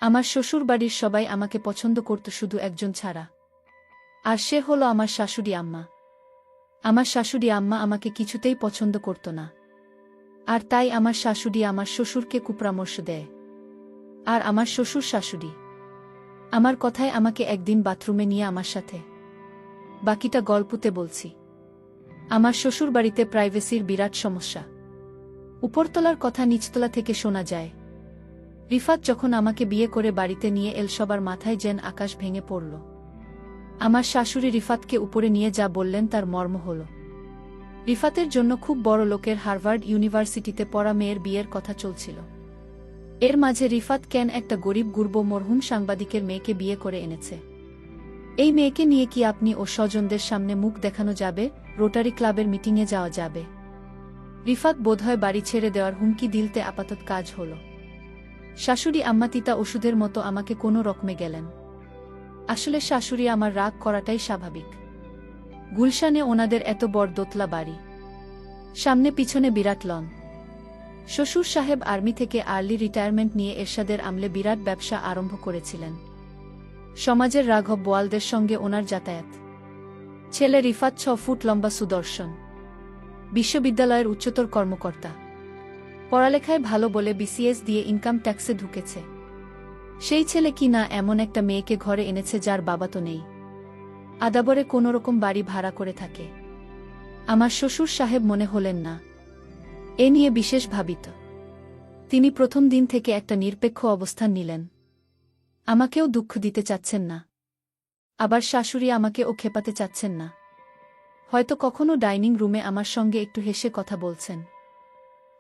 আমার শ্বশুর বাড়ির সবাই আমাকে পছন্দ করত শুধু একজন ছাড়া, আর সে হলো আমার শাশুড়ি আম্মা। আমার শাশুড়ি আম্মা আমাকে কিছুতেই পছন্দ করত না, আর তাই আমার শাশুড়ি আমার শ্বশুরকে কুপরামর্শ দেয়। আর আমার শ্বশুর শাশুড়ি আমার কথায় আমাকে একদিন বাথরুমে নিয়ে আমার সাথে। বাকিটা গল্পতে বলছি। আমার শ্বশুর বাড়িতে প্রাইভেসির বিরাট সমস্যা। উপরতলার কথা নিচতলা থেকে শোনা যায়। রিফাত যখন আমাকে বিয়ে করে বাড়িতে নিয়ে এল, সবার মাথায় যেন আকাশ ভেঙে পড়ল। আমার শাশুড়ি রিফাতকে উপরে নিয়ে যা বললেন তার মর্ম হল, রিফাতের জন্য খুব বড় লোকের হার্ভার্ড ইউনিভার্সিটিতে পড়া মেয়ের বিয়ের কথা চলছিল। এর মাঝে রিফাত কেন একটা গরিব গুরব মরহুম সাংবাদিকের মেয়েকে বিয়ে করে এনেছে। এই মেয়েকে নিয়ে কি আপনি ও স্বজনদের সামনে মুখ দেখানো যাবে? রোটারি ক্লাবের মিটিংয়ে যাওয়া যাবে? রিফাত বোধহয় বাড়ি ছেড়ে দেওয়ার হুমকি দিলতে আপাতত কাজ হল। শাশুড়ি আম্মা তিতা ওষুধের মতো আমাকে কোনো রকমে গেলেন। আসলে শাশুড়ি আমার রাগ করাটাই স্বাভাবিক। গুলশানে ওনাদের এত বড় দোতলা বাড়ি, সামনে পিছনে বিরাট লন। শ্বশুর সাহেব আর্মি থেকে আর্লি রিটায়ারমেন্ট নিয়ে এরশাদের আমলে বিরাট ব্যবসা আরম্ভ করেছিলেন। সমাজের রাঘব বোয়ালদের সঙ্গে ওনার যাতায়াত। ছেলে রিফাত 6 ফুট লম্বা, সুদর্শন, বিশ্ববিদ্যালয়ের উচ্চতর কর্মকর্তা। পড়ালেখায় ভালো বলে বিসিএস দিয়ে ইনকাম ট্যাক্সে ঢুকেছে। সেই ছেলে কি না এমন একটা মেয়েকে ঘরে এনেছে যার বাবা তো নেই, আদাবরে কোনোরকম বাড়ি ভাড়া করে থাকে। আমার শ্বশুর সাহেব মনে হলেন না এ নিয়ে বিশেষ ভাবিত। তিনি প্রথম দিন থেকে একটা নিরপেক্ষ অবস্থান নিলেন। আমাকেও দুঃখ দিতে চাচ্ছেন না, আবার শাশুড়ি আমাকেও খেপাতে চাচ্ছেন না। হয়তো কখনো ডাইনিং রুমে আমার সঙ্গে একটু হেসে কথা বলছেন।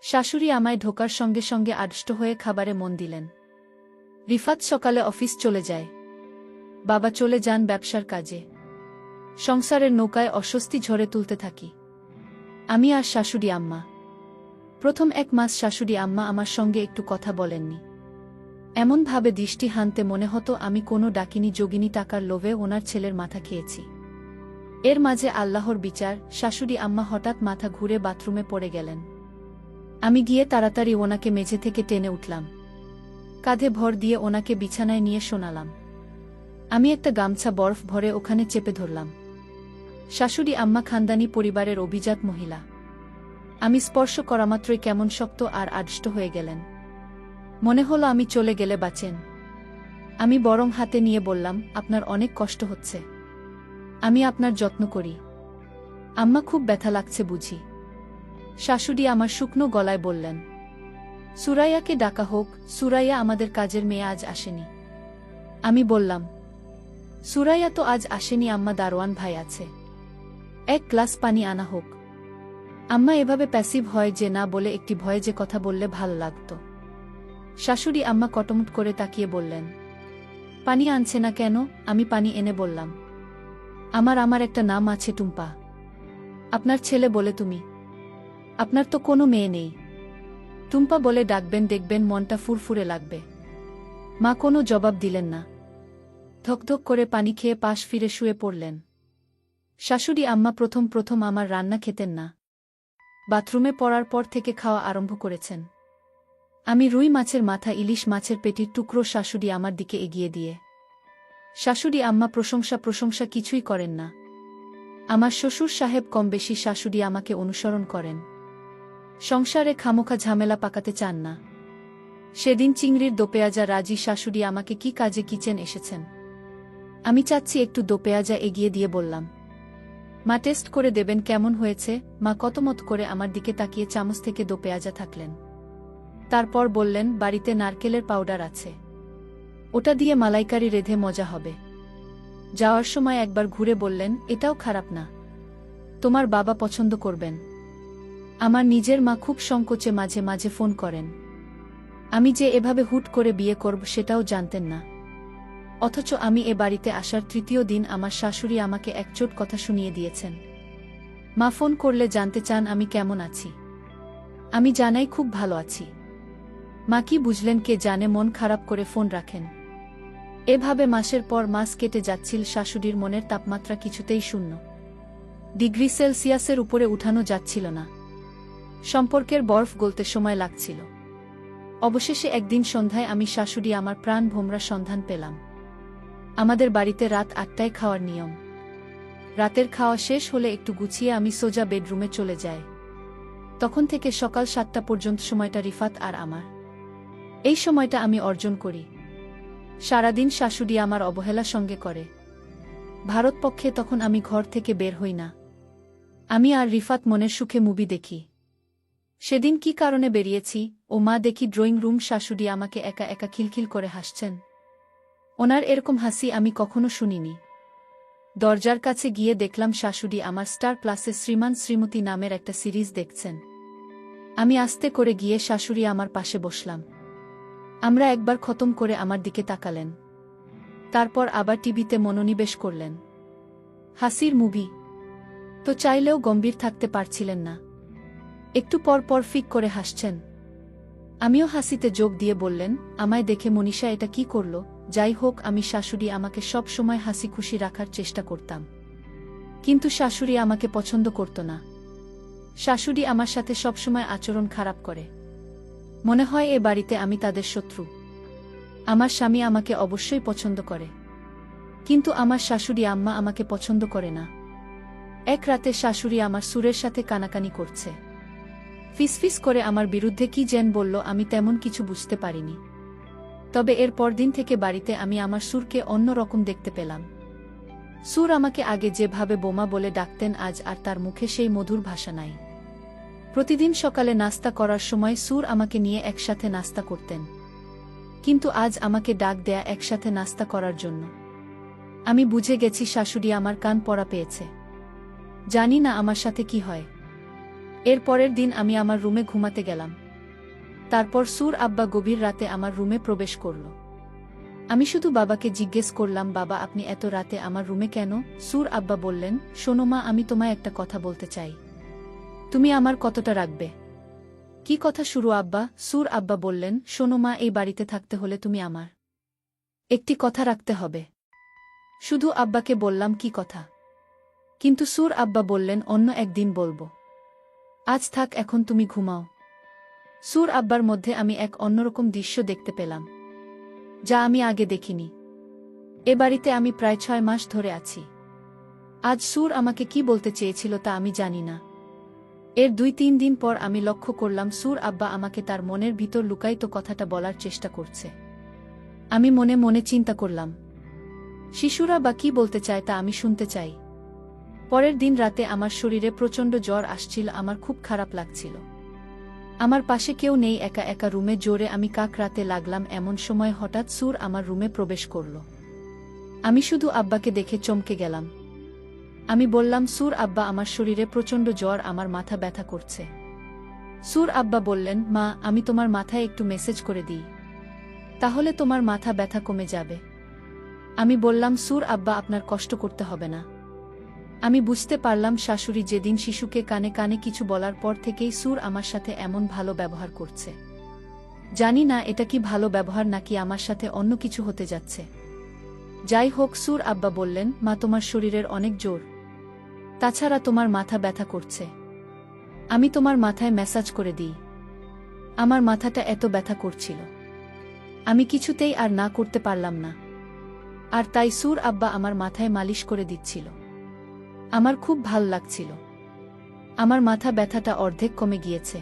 শাশুড়ি আমায় ঢোকার সঙ্গে সঙ্গে আড়ষ্ট হয়ে খাবারে মন দিলেন। রিফাত সকালে অফিস চলে যায়, বাবা চলে যান ব্যবসার কাজে। সংসারের নৌকায় অস্বস্তি ঝরে তুলতে থাকি আমি আর শাশুড়ি আম্মা। প্রথম 1 মাস শাশুড়ি আম্মা আমার সঙ্গে একটু কথা বলেননি। এমনভাবে দৃষ্টি হানতে মনে হতো আমি কোনো ডাকিনী যোগিনী টাকার লোভে ওনার ছেলের মাথা খেয়েছি। এর মাঝে আল্লাহর বিচার, শাশুড়ি আম্মা হঠাৎ মাথা ঘুরে বাথরুমে পড়ে গেলেন। আমি গিয়ে তাড়াতাড়ি ওনাকে মেঝে থেকে টেনে উঠলাম, কাঁধে ভর দিয়ে ওনাকে বিছানায় নিয়ে শোনালাম। আমি একটা গামছা বরফ ভরে ওখানে চেপে ধরলাম। শাশুড়ি আম্মা খানদানি পরিবারের অভিজাত মহিলা। আমি স্পর্শ করামাত্রই কেমন শক্ত আর আড়ষ্ট হয়ে গেলেন। মনে হলো আমি চলে গেলে বাঁচেন। আমি বরং হাতে নিয়ে বললাম, আপনার অনেক কষ্ট হচ্ছে, আমি আপনার যত্ন করি। আম্মা খুব ব্যথা লাগছে বুঝি? শাশুড়ি আমার শুকনো গলায় বললেন, সুরাইয়াকে ডাকা হোক। সুরাইয়া আমাদের কাজের মেয়ে আজ আসেনি। আমি বললাম, সুরাইয়া তো আজ আসেনি আম্মা, দারোয়ান ভাই আছে, 1 গ্লাস পানি আনা হোক। আম্মা এভাবে প্যাসিভ হয় যে না বলে একটি ভয়ে যে কথা বললে ভালো লাগত। শাশুড়ি আম্মা কটমট করে তাকিয়ে বললেন, পানি আনছে না কেন? আমি পানি এনে বললাম, আমার একটা নাম আছে টুম্পা। আপনার ছেলে বলে তুমি? আপনার তো কোনো মেয়ে নেই। টুম্পা বলে ডাকবেন, দেখবেন মনটা ফুরফুরে লাগবে। মা কোনো জবাব দিলেন না, ধকধক করে পানি খেয়ে পাশ ফিরে শুয়ে পড়লেন। শাশুড়ি আম্মা প্রথম আমার রান্না খেতেন না। বাথরুমে পড়ার পর থেকে খাওয়া আরম্ভ করেছেন। আমি রুই মাছের মাথা, ইলিশ মাছের পেটির টুকরো শাশুড়ি আমার দিকে এগিয়ে দিয়ে। শাশুড়ি আম্মা প্রশংসা কিছুই করেন না। আমার শ্বশুর সাহেব কম বেশি শাশুড়ি আমাকে অনুসরণ করেন। সংসারে খামোখা ঝামেলা পাকাতে চান না। সেদিন চিংড়ির দোপেয়াজা রাজি শাশুড়ি আমাকে কি কাজে কিচেন এসেছেন। আমি চাচ্ছি একটু দোপেয়াজা এগিয়ে দিয়ে বললাম, মা টেস্ট করে দেবেন কেমন হয়েছে? মা কতমত করে আমার দিকে তাকিয়ে চামচ থেকে দোপেয়াজা থাকলেন। তারপর বললেন, বাড়িতে নারকেলের পাউডার আছে, ওটা দিয়ে মালাইকারি রেঁধে মজা হবে। যাওয়ার সময় একবার ঘুরে বললেন, এটাও খারাপ না, তোমার বাবা পছন্দ করবেন। আমার নিজের মা খুব সংকোচে মাঝে মাঝে ফোন করেন। আমি যে এভাবে হুট করে বিয়ে করব সেটাও জানতেন না। অথচ আমি এ বাড়িতে আসার 3য় দিন আমার শাশুড়ি আমাকে একচোট কথা শুনিয়ে দিয়েছেন। মা ফোন করলে জানতে চান আমি কেমন আছি। আমি জানাই খুব ভালো আছি। মা কি বুঝলেন কে জানে, মন খারাপ করে ফোন রাখেন। এভাবে মাসের পর মাস কেটে যাচ্ছিল। শাশুড়ির মনের তাপমাত্রা কিছুতেই 0 ডিগ্রি সেলসিয়াসের উপরে উঠানো যাচ্ছিল না। সম্পর্কের বরফ গলতে সময় লাগছিল। অবশেষে একদিন সন্ধ্যায় আমি শাশুড়ি আমার প্রাণ ভোমরা সন্ধান পেলাম। আমাদের বাড়িতে রাত ৮টায় খাওয়ার নিয়ম। রাতের খাওয়া শেষ হলে একটু গুছিয়ে আমি সোজা বেডরুমে চলে যাই। তখন থেকে সকাল ৭টা পর্যন্ত সময়টা রিফাত আর আমার। এই সময়টা আমি অর্জন করি। সারাদিন শাশুড়ি আমার অবহেলা সঙ্গে করে। ভারতপক্ষে তখন আমি ঘর থেকে বের হই না। আমি আর রিফাত মনের সুখে মুভি দেখি। সেদিন কি কারণে বেরিয়েছি ও মা দেখি ড্রয়িং রুম শাশুড়ি আমাকে একা একা খিলখিল করে হাসছেন। ওনার এরকম হাসি আমি কখনো শুনিনি। দরজার কাছে গিয়ে দেখলাম শাশুড়ি আমার স্টার প্লাসে শ্রীমান শ্রীমতী নামের একটা সিরিজ দেখছেন। আমি আস্তে করে গিয়ে শাশুড়ি আমার পাশে বসলাম। আমরা একবার খতম করে আমার দিকে তাকালেন। তারপর আবার টিভিতে মনোনিবেশ করলেন। হাসির মুভি তো চাইলেও গম্ভীর থাকতে পারছিলেন না। একটু পর পর ফিক করে হাসছেন। আমিও হাসিতে যোগ দিয়ে বললেন, আমায় দেখে মনীষা এটা কি করল? যাই হোক, আমি শাশুড়ি আমাকে সব সময় হাসি খুশি রাখার চেষ্টা করতাম। কিন্তু শাশুড়ি আমাকে পছন্দ করত না। শাশুড়ি আমার সাথে সবসময় আচরণ খারাপ করে। মনে হয় এ বাড়িতে আমি তাদের শত্রু। আমার স্বামী আমাকে অবশ্যই পছন্দ করে, কিন্তু আমার শাশুড়ি আম্মা আমাকে পছন্দ করে না। এক রাতে শাশুড়ি আমার সুরের সাথে কানাকানি করছে। ফিসফিস করে আমার বিরুদ্ধে কি যেন বলল, আমি তেমন কিছু বুঝতে পারিনি। তবে এর পরদিন থেকে বাড়িতে আমি আমার সুরকে অন্য রকম দেখতে পেলাম। সুর আমাকে আগে যেভাবে বোমা বলে ডাকতেন, আজ আর তার মুখে সেই মধুর ভাষা নাই। প্রতিদিন সকালে নাস্তা করার সময় সুর আমাকে নিয়ে একসাথে নাস্তা করতেন, কিন্তু আজ আমাকে ডাক দেয়া একসাথে নাস্তা করার জন্য। আমি বুঝে গেছি শাশুড়ি আমার কান পড়া পেয়েছে। জানি না আমার সাথে কি হয়। এর পরের দিন আমি আমার রুমে ঘুমাতে গেলাম। তারপর সুর আব্বা গভীর রাতে আমার রুমে প্রবেশ করল। আমি শুধু বাবাকে জিজ্ঞেস করলাম, বাবা আপনি এত রাতে আমার রুমে কেন? সুর আব্বা বললেন, শোনো মা, আমি তোমায় একটা কথা বলতে চাই। তুমি আমার কতটা রাখবে? কি কথা শুরু আব্বা? সুর আব্বা বললেন, শোনো মা, এই বাড়িতে থাকতে হলে তুমি আমার একটি কথা রাখতে হবে। শুধু আব্বাকে বললাম, কি কথা? কিন্তু সুর আব্বা বললেন, অন্য একদিন বলবো, আজ থাক, এখন তুমি ঘুমাও। সুর আব্বার মধ্যে আমি এক অন্যরকম দৃশ্য দেখতে পেলাম, যা আমি আগে দেখিনি। এ বাড়িতে আমি প্রায় 6 মাস ধরে আছি। আজ সুর আমাকে কি বলতে চেয়েছিল তা আমি জানি না। এর 2-3 দিন পর আমি লক্ষ্য করলাম সুর আব্বা আমাকে তার মনের ভিতর লুকায়িত কথাটা বলার চেষ্টা করছে। আমি মনে মনে চিন্তা করলাম, শিশুরা বা কি বলতে চায় তা আমি শুনতে চাই। পরের দিন রাতে আমার শরীরে প্রচণ্ড জ্বর আসছিল, আমার খুব খারাপ লাগছিল। আমার পাশে কেউ নেই, একা একা রুমে জোরে আমি কাকরাতে লাগলাম। এমন সময় হঠাৎ সুর আমার রুমে প্রবেশ করল। আমি শুধু আব্বাকে দেখে চমকে গেলাম। আমি বললাম, সুর আব্বা, আমার শরীরে প্রচণ্ড জ্বর, আমার মাথা ব্যথা করছে। সুর আব্বা বললেন, মা, আমি তোমার মাথায় একটু মেসেজ করে দিই, তাহলে তোমার মাথা ব্যথা কমে যাবে। আমি বললাম, সুর আব্বা, আপনার কষ্ট করতে হবে না। আমি বুঝতে পারলাম শাশুড়ি যেদিন শিশুকে কানে কানে কিছু বলার পর থেকেই সুর আমার সাথে এমন ভালো ব্যবহার করছে। জানি না এটা কি ভালো ব্যবহার নাকি আমার সাথে অন্য কিছু হতে যাচ্ছে। যাই হোক, সুর আব্বা বললেন, মা, তোমার শরীরের অনেক জোর, তাছাড়া তোমার মাথা ব্যথা করছে। আমি তোমার মাথায় ম্যাসাজ করে দিই। আমার মাথাটা এত ব্যথা করছিল, আমি কিছুতেই আর না করতে পারলাম না। আর তাই সুর আব্বা আমার মাথায় মালিশ করে দিচ্ছিল। আমার খুব ভাল লাগছিল। আমার মাথা ব্যথাটা অর্ধেক কমে গিয়েছে।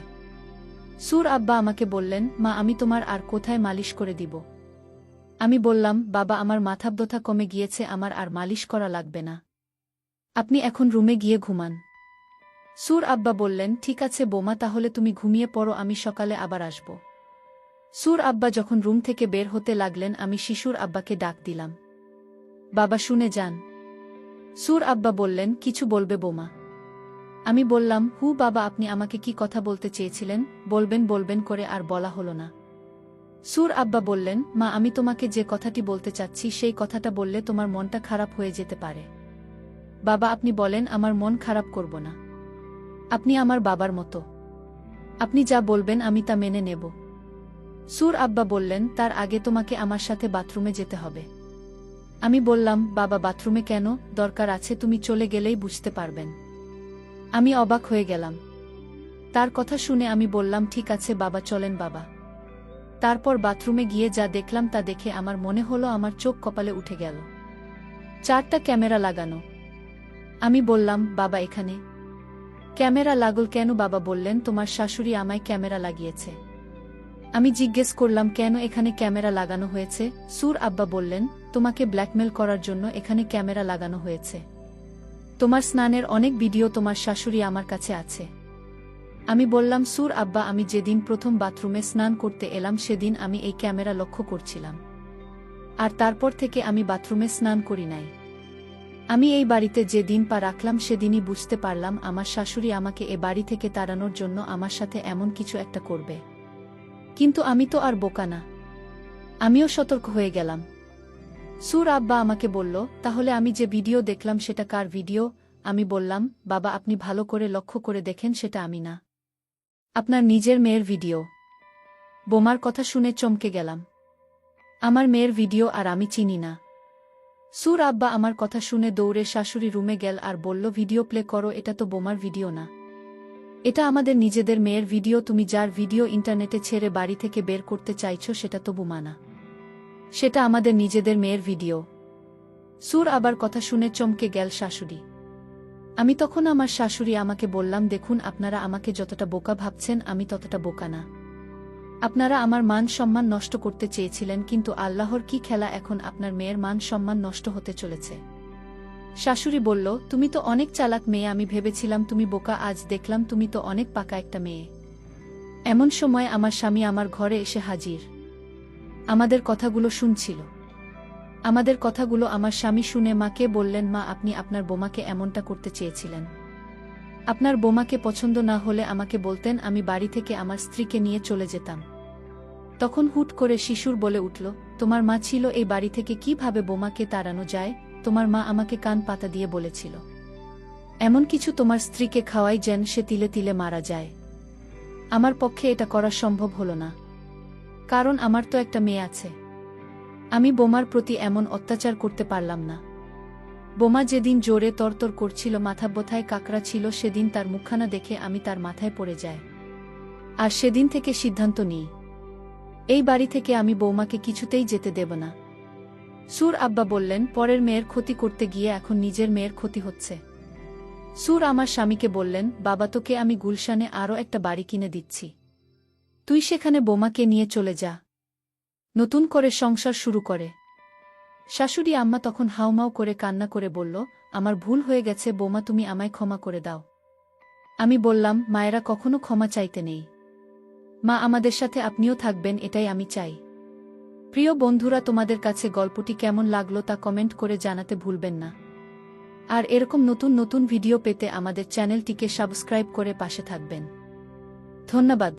সুর আব্বা আমাকে বললেন, মা, আমি তোমার আর কোথায় মালিশ করে দিব? আমি বললাম, বাবা, আমার মাথা ব্যথা কমে গিয়েছে, আমার আর মালিশ করা লাগবে না। আপনি এখন রুমে গিয়ে ঘুমান। সুর আব্বা বললেন, ঠিক আছে বোমা, তাহলে তুমি ঘুমিয়ে পড়ো, আমি সকালে আবার আসব। সুর আব্বা যখন রুম থেকে বের হতে লাগলেন, আমি শিশুর আব্বাকে ডাক দিলাম, বাবা, শুনে যান। সুর আব্বা বললেন, কিছু বলবে বোমা? আমি বললাম, বাবা, আপনি আমাকে কি কথা বলতে চেয়েছিলেন? বলবেন বলবেন করে আর বলা হলো না। সুর আব্বা বললেন, মা, আমি তোমাকে যে কথাটি বলতে চাচ্ছি সেই কথাটা বললে তোমার মনটা খারাপ হয়ে যেতে পারে। বাবা, আপনি বলেন, আমার মন খারাপ করব না। আপনি আমার বাবার মতো, আপনি যা বলবেন আমি তা মেনে নেব। সুর আব্বা বললেন, তার আগে তোমাকে আমার সাথে বাথরুমে যেতে হবে। আমি বললাম, বাবা, বাথরুমে কেন? দরকার আছে, তুমি চলে গেলেই বুঝতে পারবেন। আমি অবাক হয়ে গেলাম। তার কথা শুনে আমি বললাম, ঠিক আছে বাবা, চলেন বাবা। তারপর বাথরুমে গিয়ে যা দেখলাম তা দেখে আমার মনে হলো আমার চোখ কপালে উঠে গেল। 4টা ক্যামেরা লাগানো। আমি বললাম, বাবা এখানে ক্যামেরা লাগল কেন? বাবা বললেন, তোমার শাশুড়ি আমায় ক্যামেরা লাগিয়েছে। আমি জিজ্ঞেস করলাম, কেন এখানে ক্যামেরা লাগানো হয়েছে? সুর আব্বা বললেন, তোমাকে ব্ল্যাকমেল করার জন্য এখানে ক্যামেরা লাগানো হয়েছে। তোমার স্নানের অনেক ভিডিও তোমার শাশুড়ি আমার কাছে আছে। আমি বললাম, সুর আব্বা, আমি যেদিন প্রথম বাথরুমে স্নান করতে এলাম সেদিন আমি এই ক্যামেরা লক্ষ্য করছিলাম, আর তারপর থেকে আমি বাথরুমে স্নান করি নাই। আমি এই বাড়িতে যে দিন পা রাখলাম সেদিনই বুঝতে পারলাম আমার শাশুড়ি আমাকে এ বাড়ি থেকে তাড়ানোর জন্য আমার সাথে এমন কিছু একটা করবে। কিন্তু আমি তো আর বোকা না, আমিও সতর্ক হয়ে গেলাম। সুর আব্বা আমাকে বলল, তাহলে আমি যে ভিডিও দেখলাম সেটা কার ভিডিও? আমি বললাম, বাবা আপনি ভালো করে লক্ষ্য করে দেখেন, সেটা আমি না, আপনার নিজের মেয়ের ভিডিও। বোমার কথা শুনে চমকে গেলাম। আমার মেয়ের ভিডিও আর আমি চিনি না। সুর আব্বা আমার কথা শুনে দৌড়ে শাশুড়ি রুমে গেল আর বলল, ভিডিও প্লে করো, এটা তো বোমার ভিডিও না, এটা আমাদের নিজেদের মেয়ের ভিডিও। তুমি যার ভিডিও ইন্টারনেটে ছেড়ে বাড়ি থেকে বের করতে চাইছো সেটা তো বোমা না, সেটা আমাদের নিজেদের মেয়ের ভিডিও। সুর আবার কথা শুনে চমকে গেল শাশুড়ি। আমি তখন আমার শাশুড়ি আমাকে বললাম, দেখুন আপনারা আমাকে যতটা বোকা ভাবছেন আমি ততটা বোকা না। আপনারা আমার মান সম্মান নষ্ট করতে চেয়েছিলেন, কিন্তু আল্লাহর কি খেলা, এখন আপনার মেয়ের মান সম্মান নষ্ট হতে চলেছে। শাশুড়ি বলল, তুমি তো অনেক চালাক মেয়ে, আমি ভেবেছিলাম তুমি বোকা, আজ দেখলাম তুমি তো অনেক পাকা একটা মেয়ে। এমন সময় আমার স্বামী আমার ঘরে এসে হাজির। আমাদের কথাগুলো শুনছিল। আমাদের কথাগুলো আমার স্বামী শুনে মাকে বললেন, মা আপনি আপনার বোমাকে এমনটা করতে চেয়েছিলেন। আপনার বোমাকে পছন্দ না হলে আমাকে বলতেন, আমি বাড়ি থেকে আমার স্ত্রীকে নিয়ে চলে যেতাম। তখন হুট করে শিশুর বলে উঠল, তোমার মা ছিল এই বাড়ি থেকে কিভাবে বোমাকে তাড়ানো যায়? তোমার মা আমাকে কান পাতা দিয়ে বলেছিল, এমন কিছু তোমার স্ত্রীকে খাওয়াই যেন সে তিলে তিলে মারা যায়। আমার পক্ষে এটা করা সম্ভব হলো না, কারণ আমার তো একটা মেয়ে আছে। আমি বোমার প্রতি এমন অত্যাচার করতে পারলাম না। বোমা যেদিন জোরে তরতর করছিল, মাথা বোথায় কাকড়া ছিল, সেদিন তার মুখখানা দেখে আমি তার মাথায় পড়ে যাই। আর সেদিন থেকে সিদ্ধান্ত নিই, এই বাড়ি থেকে আমি বৌমাকে কিছুতেই যেতে দেব না। সুর আব্বা বললেন, পরের মেয়ের ক্ষতি করতে গিয়ে এখন নিজের মেয়ের ক্ষতি হচ্ছে। সুর আমার স্বামীকে বললেন, বাবা তোকে আমি গুলশানে আরও একটা বাড়ি কিনে দিচ্ছি, তুই সেখানে বোমাকে নিয়ে চলে যা, নতুন করে সংসার শুরু করে। শাশুড়ি আম্মা তখন হাউমাউ করে কান্না করে বলল, আমার ভুল হয়ে গেছে বোমা, তুমি আমায় ক্ষমা করে দাও। আমি বললাম, মায়েরা কখনো ক্ষমা চাইতে নেই, মা আমাদের সাথে আপনিও থাকবেন এটাই আমি চাই। প্রিয় বন্ধুরা, তোমাদের কাছে গল্পটি কেমন লাগলো তা কমেন্ট করে জানাতে ভুলবেন না। আর এরকম নতুন নতুন ভিডিও পেতে আমাদের চ্যানেলটিকে সাবস্ক্রাইব করে পাশে থাকবেন। ধন্যবাদ।